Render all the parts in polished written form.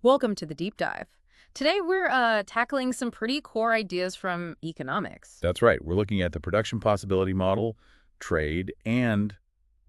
Welcome to the deep dive. Today we're tackling some pretty core ideas from economics. That's right. We're looking at the production possibility model, trade, and,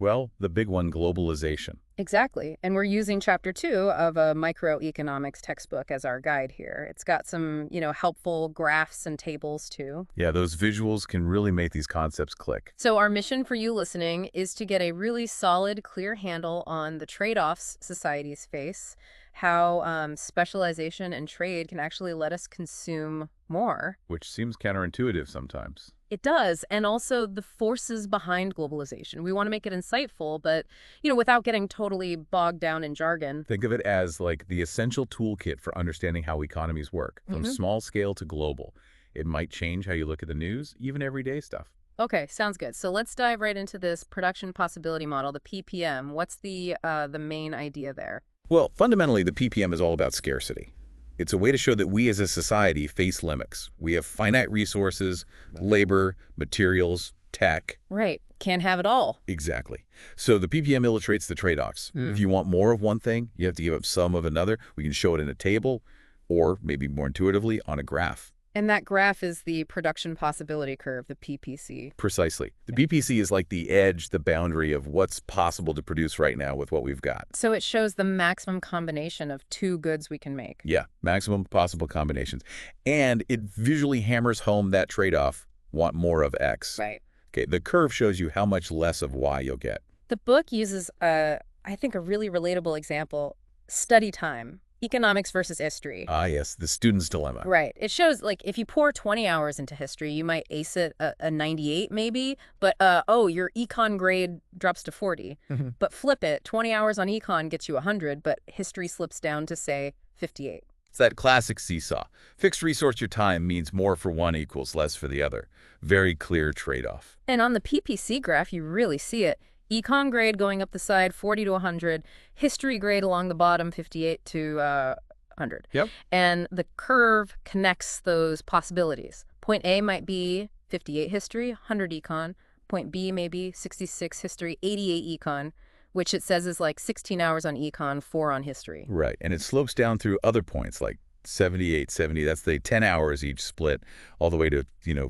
well, the big one, globalization. Exactly. And we're using chapter 2 of a microeconomics textbook as our guide here. It's got some, helpful graphs and tables too. Yeah, those visuals can really make these concepts click. So our mission for you listening is to get a really solid, clear handle on the trade-offs societies face, how specialization and trade can actually let us consume more. Which seems counterintuitive sometimes. It does, and also the forces behind globalization. We want to make it insightful, but, without getting totally bogged down in jargon. Think of it as like the essential toolkit for understanding how economies work, from small scale to global. It might change how you look at the news, even everyday stuff. Okay, sounds good. So let's dive right into this production possibility model, the PPM. What's the main idea there? Well, fundamentally, the PPM is all about scarcity. It's a way to show that we as a society face limits. We have finite resources, labor, materials, tech. Right. Can't have it all. Exactly. So the PPM illustrates the trade-offs. If you want more of one thing, you have to give up some of another. We can show it in a table or maybe more intuitively on a graph. And that graph is the production possibility curve, the PPC. Precisely. The PPC is like the edge, the boundary of what's possible to produce right now with what we've got. So it shows the maximum combination of two goods we can make. Yeah, maximum possible combinations. And it visually hammers home that trade-off, want more of X. Right. Okay, the curve shows you how much less of Y you'll get. The book uses, I think, a really relatable example, study time. Economics versus history. Ah, yes, the student's dilemma. Right. It shows, like, if you pour 20 hours into history, you might ace it a 98 maybe, but, your econ grade drops to 40. But flip it, 20 hours on econ gets you 100, but history slips down to, say, 58. It's that classic seesaw. Fixed resource your time means more for one equals less for the other. Very clear trade-off. And on the PPC graph, you really see it. Econ grade going up the side, 40 to 100. History grade along the bottom, 58 to 100. Yep. And the curve connects those possibilities. Point A might be 58 history, 100 econ. Point B may be 66 history, 88 econ, which it says is like 16 hours on econ, 4 on history. Right, and it slopes down through other points like 78, 70, that's the 10 hours each split, all the way to,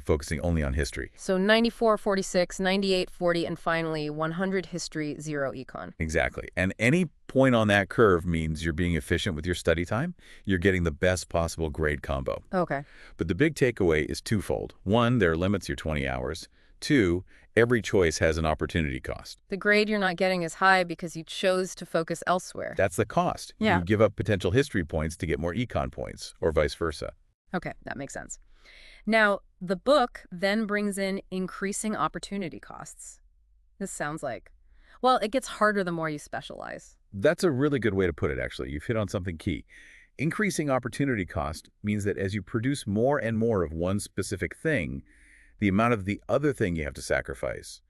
focusing only on history. So 94, 46, 98, 40, and finally 100 history, 0 econ. Exactly. And any point on that curve means you're being efficient with your study time. You're getting the best possible grade combo. Okay. But the big takeaway is twofold. One, there are limits your 20 hours. Two, every choice has an opportunity cost. The grade you're not getting is high because you chose to focus elsewhere. That's the cost. Yeah. You give up potential history points to get more econ points, or vice versa. Okay, that makes sense. Now, the book then brings in increasing opportunity costs. This sounds like, well, it gets harder the more you specialize. That's a really good way to put it, actually. You've hit on something key. Increasing opportunity cost means that as you produce more and more of one specific thing, the amount of the other thing you have to sacrifice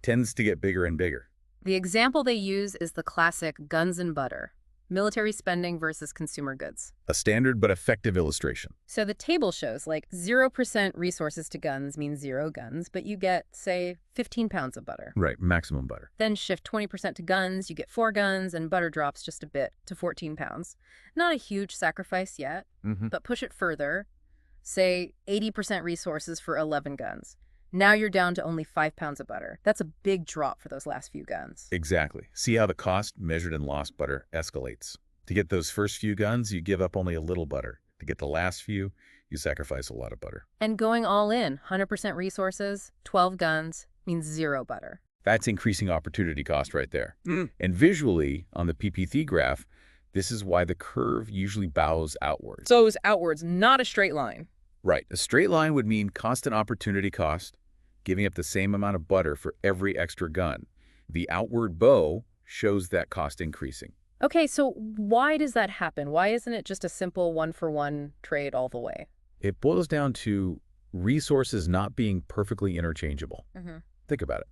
tends to get bigger and bigger. The example they use is the classic guns and butter, military spending versus consumer goods. A standard but effective illustration. So the table shows like 0% resources to guns means 0 guns, but you get, say, 15 pounds of butter. Right, maximum butter. Then shift 20% to guns, you get 4 guns, and butter drops just a bit to 14 pounds. Not a huge sacrifice yet, but push it further. Say 80% resources for 11 guns. Now you're down to only 5 pounds of butter. That's a big drop for those last few guns. Exactly. See how the cost measured in lost butter escalates. To get those first few guns, you give up only a little butter. To get the last few, you sacrifice a lot of butter. And going all in, 100% resources, 12 guns, means 0 butter. That's increasing opportunity cost right there. And visually, on the PPC graph, this is why the curve usually bows outwards. So it's outwards, not a straight line. Right. A straight line would mean constant opportunity cost, giving up the same amount of butter for every extra gun. The outward bow shows that cost increasing. Okay, so why does that happen? Why isn't it just a simple one-for-one trade all the way? It boils down to resources not being perfectly interchangeable. Think about it.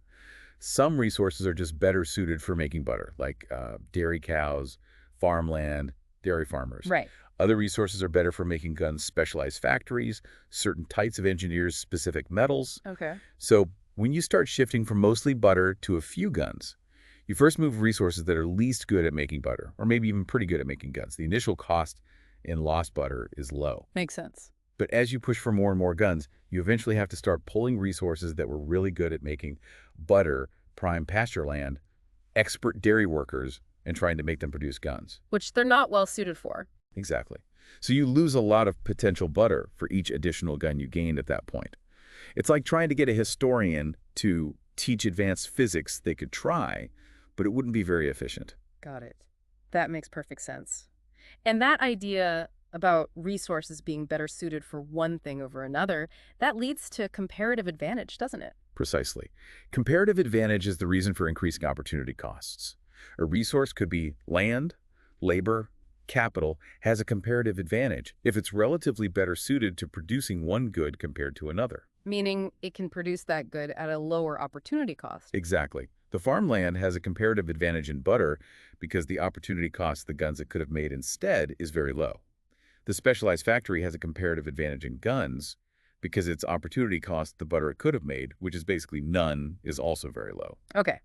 Some resources are just better suited for making butter, like dairy cows, farmland, dairy farmers. Right. Other resources are better for making guns, specialized factories, certain types of engineers, specific metals. Okay. So when you start shifting from mostly butter to a few guns, You first move resources that are least good at making butter, or maybe even pretty good at making guns. The initial cost in lost butter is low. Makes sense. But as you push for more and more guns, you eventually have to start pulling resources that were really good at making butter, prime pasture land, expert dairy workers, and trying to make them produce guns. Which they're not well suited for. Exactly. So you lose a lot of potential butter for each additional gun you gained at that point. It's like trying to get a historian to teach advanced physics they could try, but it wouldn't be very efficient. Got it. That makes perfect sense. And that idea about resources being better suited for one thing over another, that leads to comparative advantage, doesn't it? Precisely. Comparative advantage is the reason for increasing opportunity costs. A resource could be land, labor, capital, has a comparative advantage if it's relatively better suited to producing one good compared to another. Meaning it can produce that good at a lower opportunity cost. Exactly. The farmland has a comparative advantage in butter because the opportunity cost of the guns it could have made instead is very low. The specialized factory has a comparative advantage in guns because its opportunity cost the butter it could have made, which is basically none, is also very low. Okay,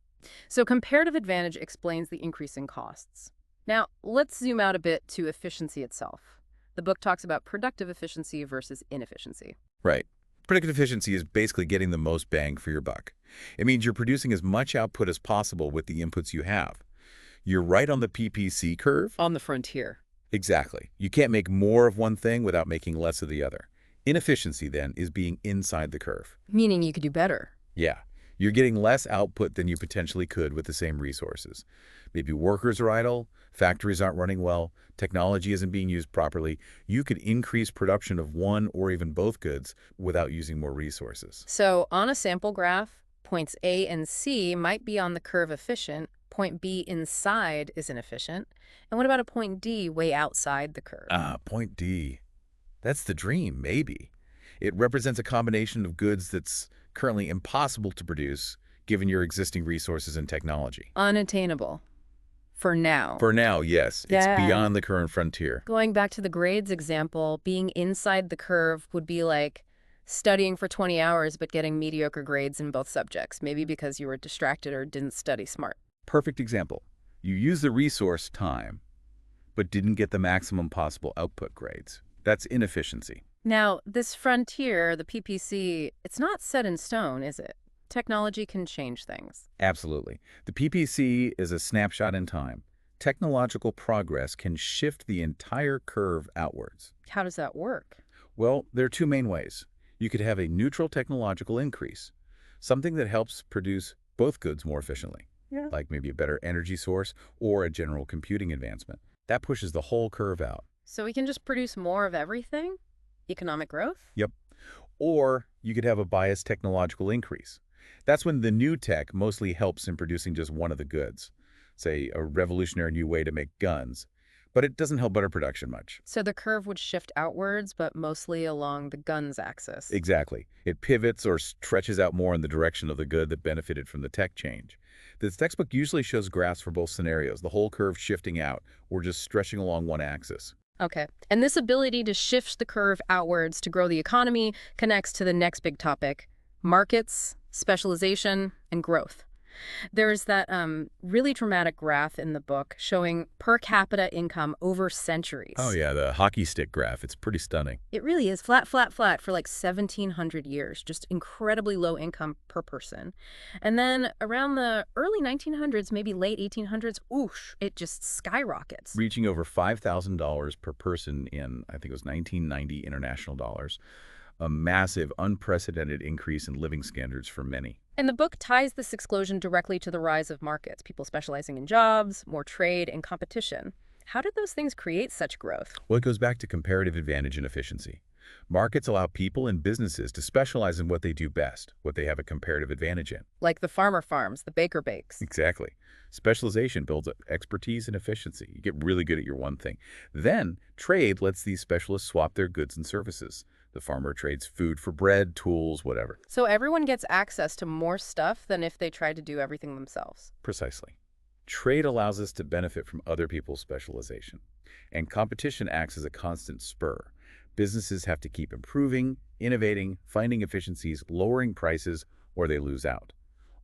so comparative advantage explains the increase in costs. Now, let's zoom out a bit to efficiency itself. The book talks about productive efficiency versus inefficiency. Right. Predictive efficiency is basically getting the most bang for your buck. It means you're producing as much output as possible with the inputs you have. You're right on the PPC curve. On the frontier. Exactly. You can't make more of one thing without making less of the other. Inefficiency, then, is being inside the curve. Meaning you could do better. Yeah. You're getting less output than you potentially could with the same resources. Maybe workers are idle, factories aren't running well, technology isn't being used properly. You could increase production of one or even both goods without using more resources. So on a sample graph, points A and C might be on the curve efficient, point B inside is inefficient. And what about a point D way outside the curve? Point D. That's the dream, maybe. It represents a combination of goods that's currently impossible to produce given your existing resources and technology. Unattainable. For now. For now, yes. It's Yeah. beyond the current frontier. Going back to the grades example, being inside the curve would be like studying for 20 hours but getting mediocre grades in both subjects, maybe because you were distracted or didn't study smart. Perfect example. You use the resource time, but didn't get the maximum possible output grades. That's inefficiency. Now, this frontier, the PPC, it's not set in stone, is it? Technology can change things. Absolutely. The PPC is a snapshot in time. Technological progress can shift the entire curve outwards. How does that work? Well, there are two main ways. You could have a neutral technological increase, something that helps produce both goods more efficiently, like maybe a better energy source or a general computing advancement. That pushes the whole curve out. So we can just produce more of everything? Economic growth? Yep. Or you could have a biased technological increase. That's when the new tech mostly helps in producing just one of the goods, say a revolutionary new way to make guns, but it doesn't help butter production much. So the curve would shift outwards, but mostly along the guns axis. Exactly. It pivots or stretches out more in the direction of the good that benefited from the tech change. This textbook usually shows graphs for both scenarios, the whole curve shifting out or just stretching along one axis. Okay. And this ability to shift the curve outwards to grow the economy connects to the next big topic, markets, specialization, and growth. There's that really dramatic graph in the book showing per capita income over centuries. Oh yeah, the hockey stick graph. It's pretty stunning. It really is flat, flat, flat for like 1,700 years, just incredibly low income per person. And then around the early 1900s, maybe late 1800s, oosh, it just skyrockets. Reaching over $5,000 per person in, I think it was 1990 international dollars. A massive, unprecedented increase in living standards for many. And the book ties this explosion directly to the rise of markets, people specializing in jobs, more trade, and competition. How did those things create such growth? Well, it goes back to comparative advantage and efficiency. Markets allow people and businesses to specialize in what they do best, what they have a comparative advantage in. Like the farmer farms, the baker bakes. Exactly. Specialization builds up expertise and efficiency. You get really good at your one thing. Then, trade lets these specialists swap their goods and services. The farmer trades food for bread, tools, whatever. So everyone gets access to more stuff than if they tried to do everything themselves. Precisely. Trade allows us to benefit from other people's specialization. And competition acts as a constant spur. Businesses have to keep improving, innovating, finding efficiencies, lowering prices, or they lose out.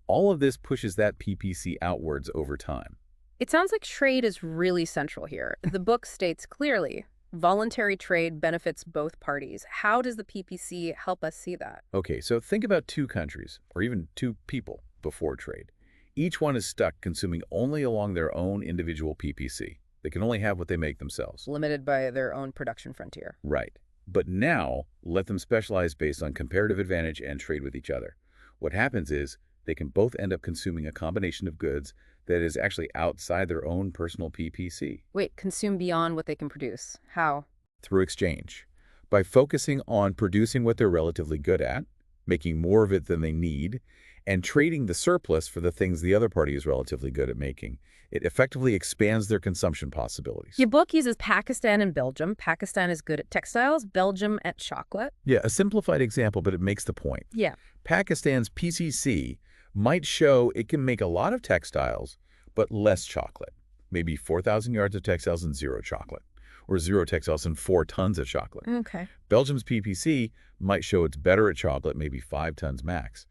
All of this pushes that PPC outwards over time. It sounds like trade is really central here. The book states clearly, voluntary trade benefits both parties. How does the PPC help us see that? Okay, so think about two countries, or even two people, before trade. Each one is stuck consuming only along their own individual PPC. They can only have what they make themselves. Limited by their own production frontier. Right. But now, let them specialize based on comparative advantage and trade with each other. What happens is, they can both end up consuming a combination of goods that is actually outside their own personal PPC. Wait, consume beyond what they can produce. How? Through exchange. By focusing on producing what they're relatively good at, making more of it than they need, and trading the surplus for the things the other party is relatively good at making, it effectively expands their consumption possibilities. Your book uses Pakistan and Belgium. Pakistan is good at textiles, Belgium at chocolate. Yeah, a simplified example, but it makes the point. Yeah. Pakistan's PCC might show it can make a lot of textiles, but less chocolate. Maybe 4,000 yards of textiles and 0 chocolate, or 0 textiles and 4 tons of chocolate. Okay. Belgium's PPC might show it's better at chocolate, maybe 5 tons max,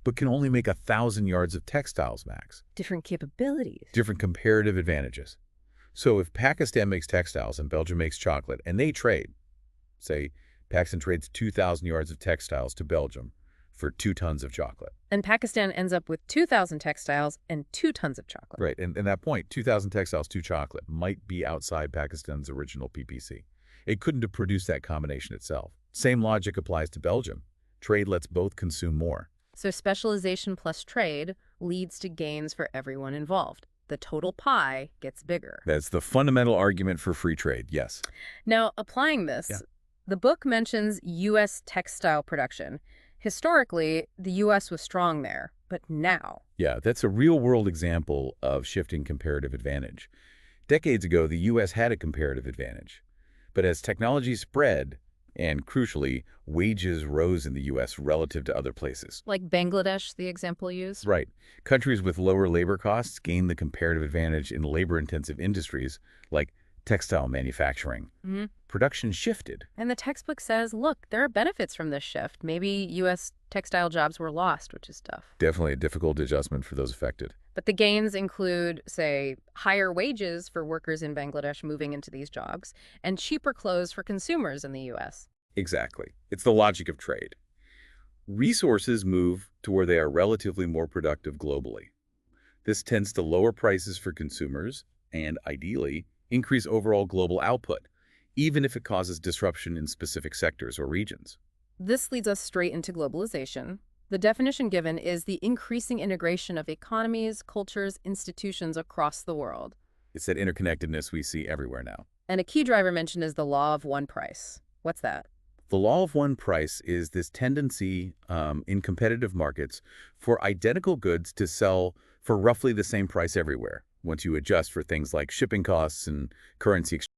but can only make 1,000 yards of textiles max. Different capabilities. Different comparative advantages. So if Pakistan makes textiles and Belgium makes chocolate, and they trade, say Pakistan trades 2,000 yards of textiles to Belgium for 2 tons of chocolate. And Pakistan ends up with 2,000 textiles and 2 tons of chocolate. Right, and at that point, 2,000 textiles, 2 chocolate might be outside Pakistan's original PPC. It couldn't have produced that combination itself. Same logic applies to Belgium. Trade lets both consume more. So specialization plus trade leads to gains for everyone involved. The total pie gets bigger. That's the fundamental argument for free trade, yes. Now, applying this, the book mentions U.S. textile production. Historically, the U.S. was strong there, but now? Yeah, that's a real-world example of shifting comparative advantage. Decades ago, the U.S. had a comparative advantage. But as technology spread, and crucially, wages rose in the U.S. relative to other places. Like Bangladesh, the example used? Right. Countries with lower labor costs gained the comparative advantage in labor-intensive industries like textile manufacturing. Production shifted. And the textbook says, look, there are benefits from this shift. Maybe U.S. textile jobs were lost, which is tough. Definitely a difficult adjustment for those affected. But the gains include, say, higher wages for workers in Bangladesh moving into these jobs, and cheaper clothes for consumers in the U.S. Exactly. It's the logic of trade. Resources move to where they are relatively more productive globally. This tends to lower prices for consumers and, ideally, increase overall global output, even if it causes disruption in specific sectors or regions. This leads us straight into globalization. The definition given is the increasing integration of economies, cultures, institutions across the world. It's that interconnectedness we see everywhere now. And a key driver mentioned is the law of one price. What's that? The law of one price is this tendency in competitive markets for identical goods to sell for roughly the same price everywhere, once you adjust for things like shipping costs and currency exchange.